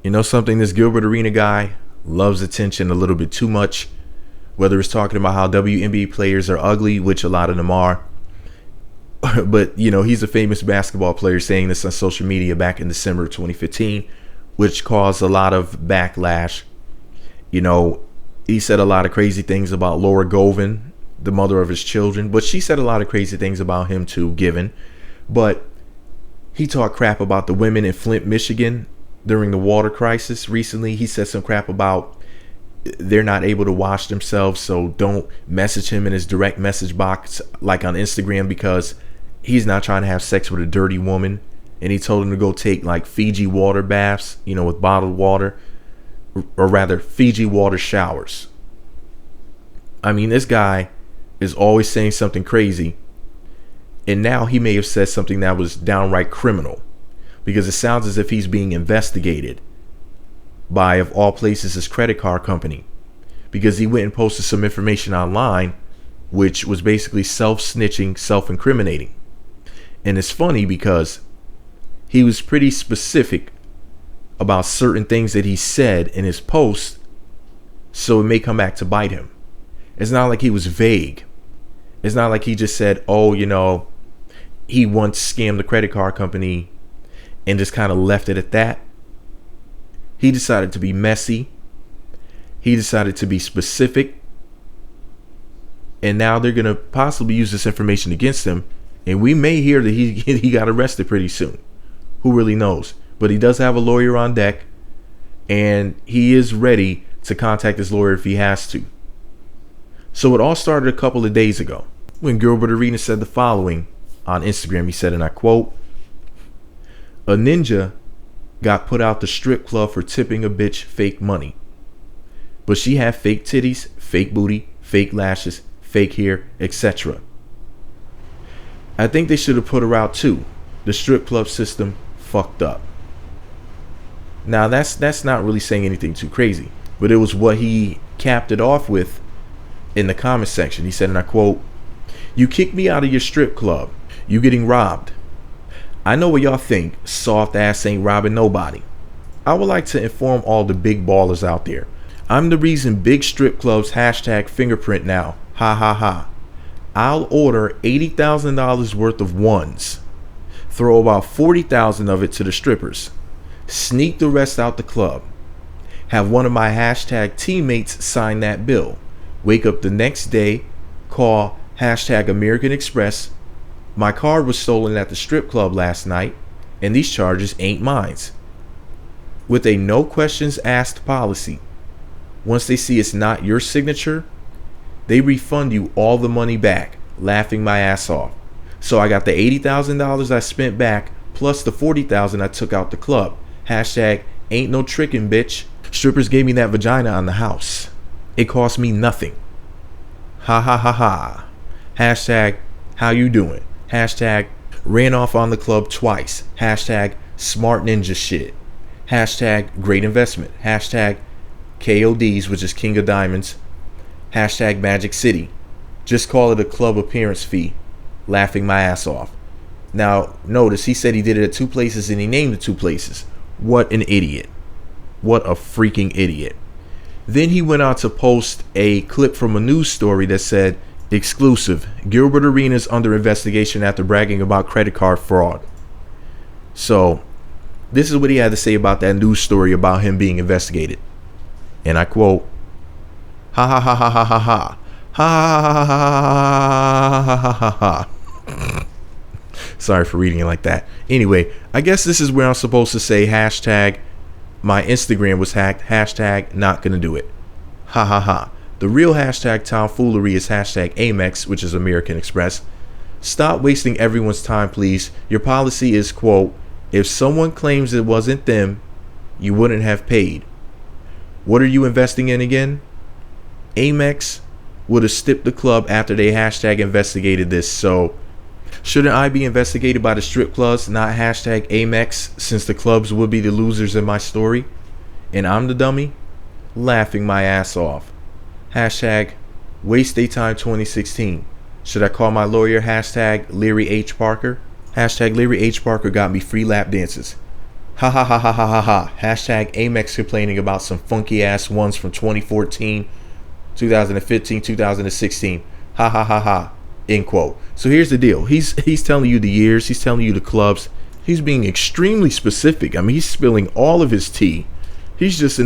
You know something, this Gilbert Arena guy loves attention a little bit too much. Whether it's talking about how WNBA players are ugly, which a lot of them are. But, you know, he's a famous basketball player saying this on social media back in December 2015, which caused a lot of backlash. You know, he said a lot of crazy things about Laura Govan, the mother of his children, but she said a lot of crazy things about him too, given. But he talked crap about the women in Flint, Michigan during the water crisis recently. He said some crap about they're not able to wash themselves, so don't message him in his direct message box like on Instagram, because he's not trying to have sex with a dirty woman. And he told him to go take like Fiji water baths, you know, with bottled water, or rather Fiji water showers. I mean, this guy is always saying something crazy, and now he may have said something that was downright criminal, because it sounds as if he's being investigated by, of all places, his credit card company, because he went and posted some information online which was basically self-snitching, self-incriminating. And it's funny because he was pretty specific about certain things that he said in his post, so it may come back to bite him. It's not like he was vague. It's not like he just said, oh, you know, he once scammed the credit card company and just kind of left it at that. He decided to be messy. He decided to be specific. And now they're going to possibly use this information against him. And we may hear that he got arrested pretty soon. Who really knows? But he does have a lawyer on deck. And he is ready to contact his lawyer if he has to. So it all started a couple of days ago when Gilbert Arenas said the following on Instagram. He said, and I quote, "A ninja got put out the strip club for tipping a bitch fake money. But she had fake titties, fake booty, fake lashes, fake hair, etc. I think they should have put her out too. The strip club system fucked up." Now that's not really saying anything too crazy, but it was what he capped it off with in the comment section. He said, and I quote, "You kicked me out of your strip club. You getting robbed. I know what y'all think. Soft ass ain't robbing nobody. I would like to inform all the big ballers out there. I'm the reason big strip clubs hashtag fingerprint now. Ha ha ha. I'll order $80,000 worth of ones. Throw about 40,000 of it to the strippers. Sneak the rest out the club. Have one of my hashtag teammates sign that bill. Wake up the next day, call hashtag American Express. My card was stolen at the strip club last night, and these charges ain't mine. With a no questions asked policy. Once they see it's not your signature, they refund you all the money back, laughing my ass off. So I got the $80,000 I spent back, plus the $40,000 I took out the club. Hashtag ain't no tricking, bitch. Strippers gave me that vagina on the house. It cost me nothing. Ha ha ha ha. Hashtag how you doing? Hashtag ran off on the club twice. Hashtag smart ninja shit. Hashtag great investment. Hashtag KODs, which is King of Diamonds. Hashtag Magic City. Just call it a club appearance fee. Laughing my ass off. Now, notice he said he did it at two places and he named the two places. What an idiot. What a freaking idiot. Then he went on to post a clip from a news story that said, exclusive, Gilbert Arenas under investigation after bragging about credit card fraud. So, this is what he had to say about that news story about him being investigated. And I quote, ha ha ha ha ha ha ha. Ha ha ha ha ha ha ha. Sorry for reading it like that. Anyway, I guess this is where I'm supposed to say hashtag my Instagram was hacked. Hashtag not gonna do it. Ha ha ha. The real hashtag tomfoolery is hashtag Amex, which is American Express. Stop wasting everyone's time, please. Your policy is, quote, if someone claims it wasn't them, you wouldn't have paid. What are you investing in again? Amex would have stipped the club after they hashtag investigated this, so shouldn't I be investigated by the strip clubs, not hashtag Amex, since the clubs would be the losers in my story? And I'm the dummy? Laughing my ass off. Hashtag waste day time 2016. Should I call my lawyer hashtag Leary H. Parker? Hashtag Leary H. Parker got me free lap dances. Ha ha ha ha ha ha ha. Hashtag Amex complaining about some funky ass ones from 2014, 2015, 2016. Ha ha ha ha. End quote. So here's the deal. He's telling you the years. He's telling you the clubs. He's being extremely specific. I mean, he's spilling all of his tea. He's just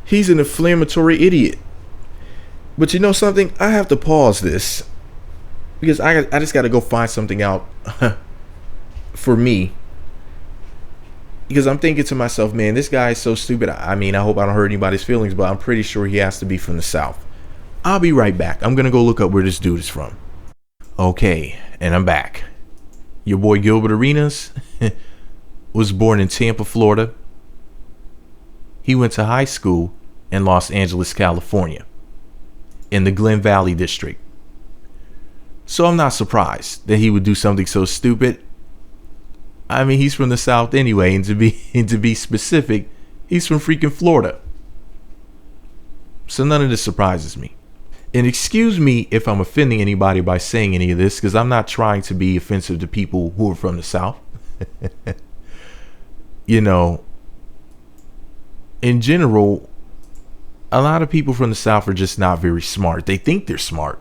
he's an inflammatory idiot. But you know something? I have to pause this because I just got to go find something out for me. Because I'm thinking to myself, man, this guy is so stupid. I mean, I hope I don't hurt anybody's feelings, but I'm pretty sure he has to be from the South. I'll be right back. I'm going to go look up where this dude is from. Okay, and I'm back. Your boy Gilbert Arenas was born in Tampa, Florida. He went to high school in Los Angeles, California, in the Glen Valley district. So I'm not surprised that he would do something so stupid. I mean, he's from the South anyway, and to be specific, he's from freaking Florida. So none of this surprises me. And excuse me if I'm offending anybody by saying any of this, because I'm not trying to be offensive to people who are from the South. You know, in general, a lot of people from the South are just not very smart. They think they're smart,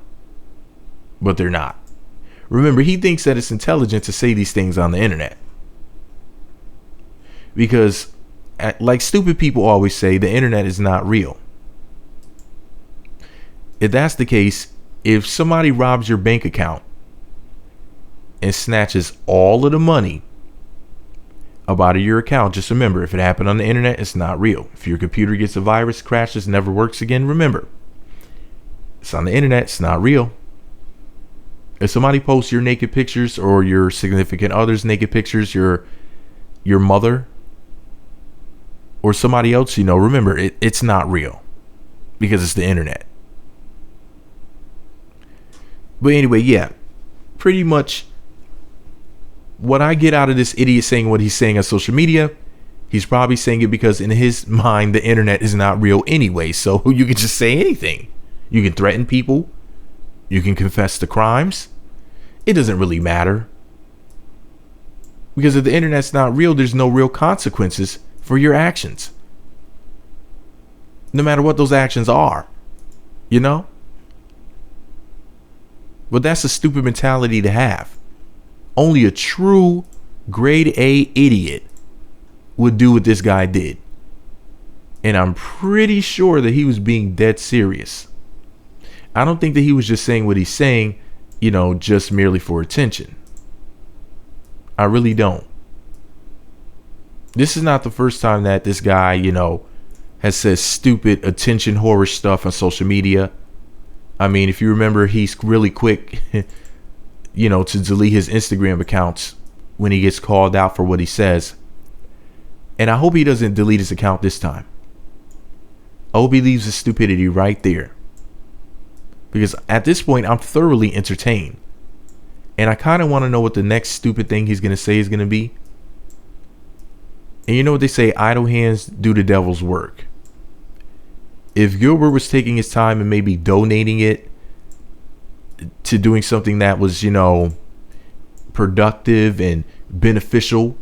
but they're not. Remember, he thinks that it's intelligent to say these things on the internet. Because, like stupid people always say, the internet is not real. If that's the case, if somebody robs your bank account and snatches all of the money up out of your account, just remember, if it happened on the internet, it's not real. If your computer gets a virus, crashes, never works again, remember, it's on the internet, it's not real. If somebody posts your naked pictures or your significant other's naked pictures, your mother or somebody else, you know, remember, it's not real because it's the internet. But anyway, yeah, pretty much what I get out of this idiot saying what he's saying on social media, he's probably saying it because in his mind, the internet is not real anyway. So you can just say anything. You can threaten people. You can confess to crimes. It doesn't really matter. Because if the internet's not real, there's no real consequences for your actions. No matter what those actions are, you know? But that's a stupid mentality to have. Only a true grade A idiot would do what this guy did. And I'm pretty sure that he was being dead serious. I don't think that he was just saying what he's saying, you know, just merely for attention. I really don't. This is not the first time that this guy, you know, has said stupid attention whore stuff on social media. I mean, if you remember, he's really quick, you know, to delete his Instagram accounts when he gets called out for what he says. And I hope he doesn't delete his account this time. I hope he leaves his stupidity right there. Because at this point, I'm thoroughly entertained. And I kind of want to know what the next stupid thing he's going to say is going to be. And you know what they say, idle hands do the devil's work. If Gilbert was taking his time and maybe donating it to doing something that was, you know, productive and beneficial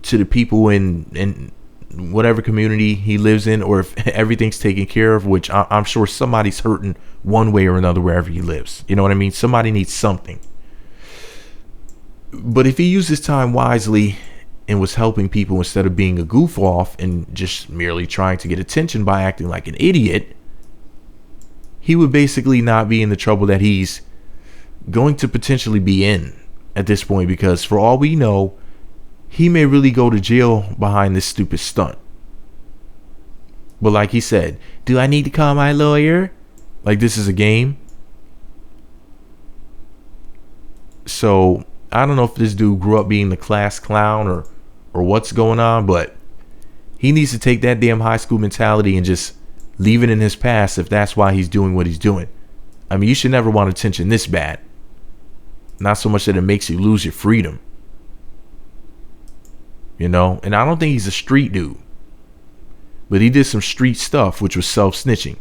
to the people in whatever community he lives in, or if everything's taken care of, which I'm sure somebody's hurting one way or another wherever he lives. You know what I mean? Somebody needs something. But if he used his time wisely and was helping people instead of being a goof off and just merely trying to get attention by acting like an idiot, he would basically not be in the trouble that he's going to potentially be in at this point, because for all we know, he may really go to jail behind this stupid stunt. But like he said, do I need to call my lawyer? Like this is a game. So I don't know if this dude grew up being the class clown or what's going on, but he needs to take that damn high school mentality and just leave it in his past if that's why he's doing what he's doing. I mean, you should never want attention this bad. Not so much that it makes you lose your freedom. You know, and I don't think he's a street dude, but he did some street stuff, which was self-snitching.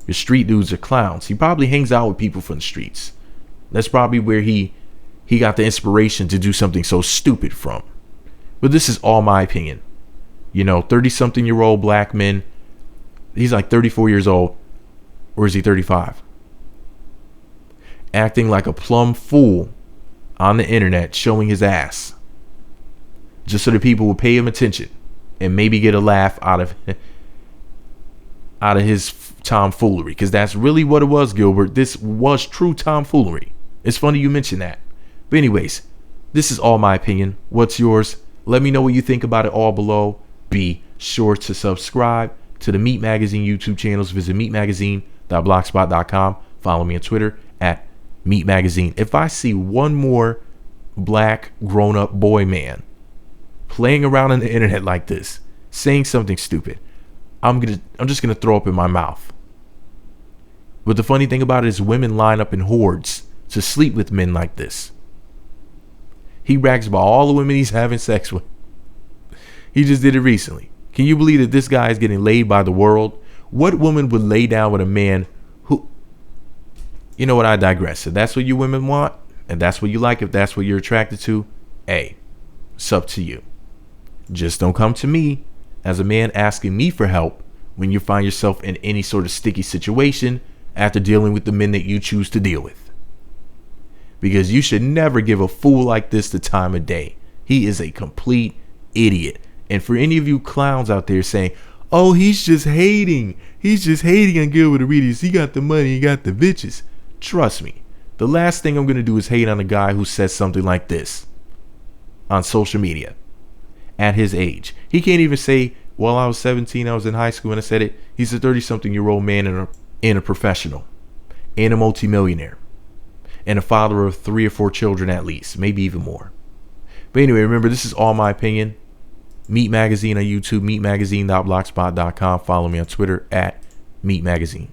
Your street dudes are clowns. He probably hangs out with people from the streets. That's probably where he got the inspiration to do something so stupid from. But this is all my opinion. 30-something-year-old black men. He's like 34 years old. Or is he 35? Acting like a plumb fool on the internet, showing his ass. Just so that people will pay him attention and maybe get a laugh out of his tomfoolery. Because that's really what it was, Gilbert. This was true tomfoolery. It's funny you mentioned that. But anyways, this is all my opinion. What's yours? Let me know what you think about it all below. Be sure to subscribe to the Meat Magazine YouTube channels. Visit meatmagazine.blogspot.com. Follow me on Twitter at Meat Magazine. If I see one more black grown-up boy man playing around on the internet like this, saying something stupid, I'm just gonna throw up in my mouth. But the funny thing about it is women line up in hordes to sleep with men like this. He brags about all the women he's having sex with. He just did it recently. Can you believe that this guy is getting laid by the world? What woman would lay down with a man who... You know what? I digress. If that's what you women want, and that's what you like, if that's what you're attracted to, hey, it's up to you. Just don't come to me as a man asking me for help when you find yourself in any sort of sticky situation after dealing with the men that you choose to deal with. Because you should never give a fool like this the time of day. He is a complete idiot. And for any of you clowns out there saying, oh, he's just hating. He's just hating on Gilbert Arenas. He got the money. He got the bitches. Trust me. The last thing I'm going to do is hate on a guy who says something like this on social media at his age. He can't even say, well, I was 17, I was in high school and I said it. He's a 30-something-year-old man and a professional and a multimillionaire and a father of 3 or 4 children at least, maybe even more. But anyway, remember, this is all my opinion. Meat Magazine on YouTube, meatmagazine.blogspot.com. Follow me on Twitter at Meat Magazine.